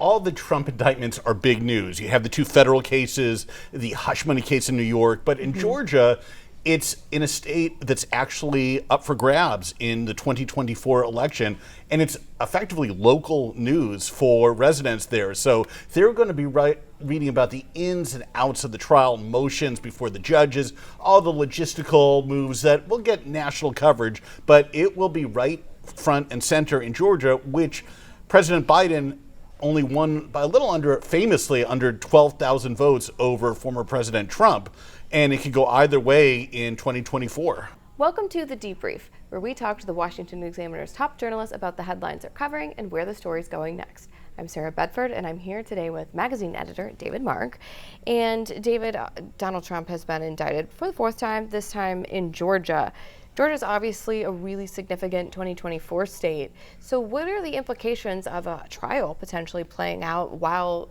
all the Trump indictments are big news. You have the two federal cases, the hush money case in New York, but in Georgia, it's in a state that's actually up for grabs in the 2024 election, and it's effectively local news for residents there. So they're going to be reading about the ins and outs of the trial, motions before the judges, all the logistical moves that will get national coverage, but it will be right front and center in Georgia, which President Biden only won by a little under, famously under 12,000 votes over former President Trump. And it could go either way in 2024. Welcome to The Debrief, where we talk to the Washington Examiner's top journalists about the headlines they're covering and where the story's going next. I'm Sarah Bedford, and I'm here today with magazine editor David Mark. And David, Donald Trump has been indicted for the fourth time, this time in Georgia. Georgia's obviously a really significant 2024 state. So what are the implications of a trial potentially playing out while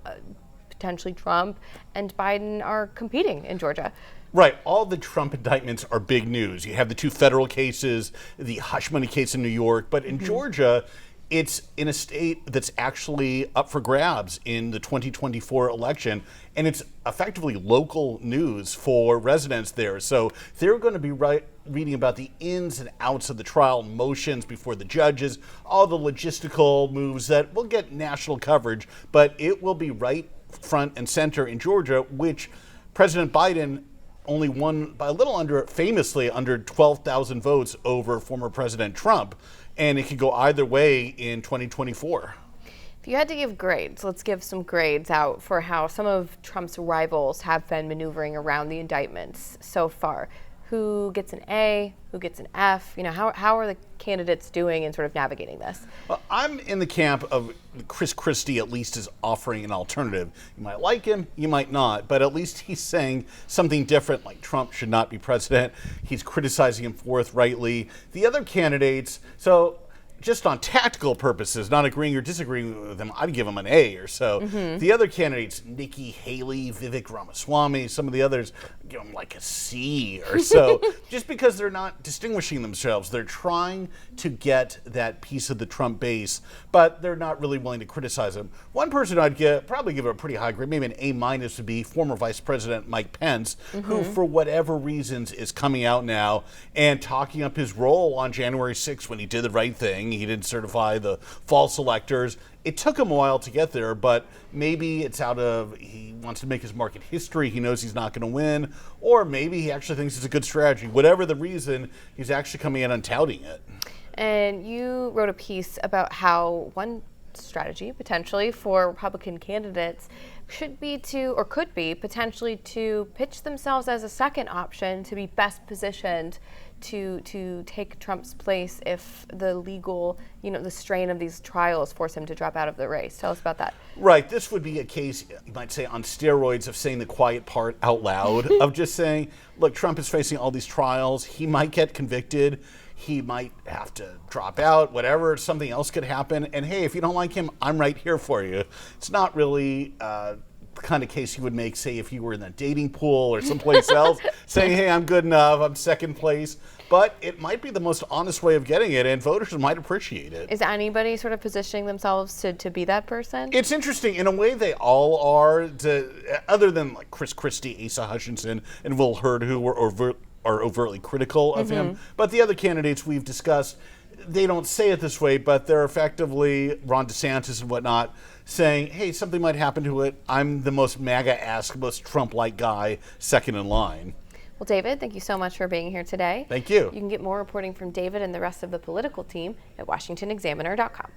potentially Trump and Biden are competing in Georgia? Right. All the Trump indictments are big news. You have the two federal cases, the hush money case in New York, but in Georgia, it's in a state that's actually up for grabs in the 2024 election, and it's effectively local news for residents there. So they're going to be reading about the ins and outs of the trial, motions before the judges, all the logistical moves that will get national coverage, but it will be right front and center in Georgia, which President Biden only won by a little under, famously under 12,000 votes over former President Trump. And it could go either way in 2024. If you had to give grades, let's give some grades out for how some of Trump's rivals have been maneuvering around the indictments so far. Who gets an A? Who gets an F? You know, how are the candidates doing in sort of navigating this? Well, I'm in the camp of Chris Christie at least is offering an alternative. You might like him, you might not, but at least he's saying something different, like Trump should not be president. He's criticizing him forthrightly. The other candidates, so just on tactical purposes, not agreeing or disagreeing with him, I'd give him an A or so. The other candidates, Nikki Haley, Vivek Ramaswamy, some of the others, give them like a C or so, just because they're not distinguishing themselves. They're trying to get that piece of the Trump base, but they're not really willing to criticize him. One person I'd probably give a pretty high grade, maybe an A- would be former Vice President Mike Pence, who for whatever reasons is coming out now and talking up his role on January 6th when he did the right thing. He didn't certify the false electors. It took him a while to get there, but maybe it's he wants to make his mark in history. He knows he's not going to win, or maybe he actually thinks it's a good strategy. Whatever the reason, he's actually coming in and touting it. And you wrote a piece about how one strategy potentially for Republican candidates should be or could be potentially to pitch themselves as a second option to be best positioned to take Trump's place if the legal, the strain of these trials force him to drop out of the race. Tell us about that. Right. This would be a case, you might say, on steroids of saying the quiet part out loud, of just saying, look, Trump is facing all these trials. He might get convicted. He might have to drop out, whatever, something else could happen. And hey, if you don't like him, I'm right here for you. It's not really the kind of case you would make, say, if you were in a dating pool or someplace else, saying, hey, I'm good enough, I'm second place. But it might be the most honest way of getting it, and voters might appreciate it. Is anybody sort of positioning themselves to be that person? It's interesting. In a way, they all are, other than like Chris Christie, Asa Hutchinson, and Will Hurd, who are overtly critical of him. But the other candidates we've discussed, they don't say it this way, but they're effectively, Ron DeSantis and whatnot, saying, hey, something might happen to it. I'm the most MAGA-esque, most Trump-like guy, second in line. Well, David, thank you so much for being here today. Thank you. You can get more reporting from David and the rest of the political team at washingtonexaminer.com.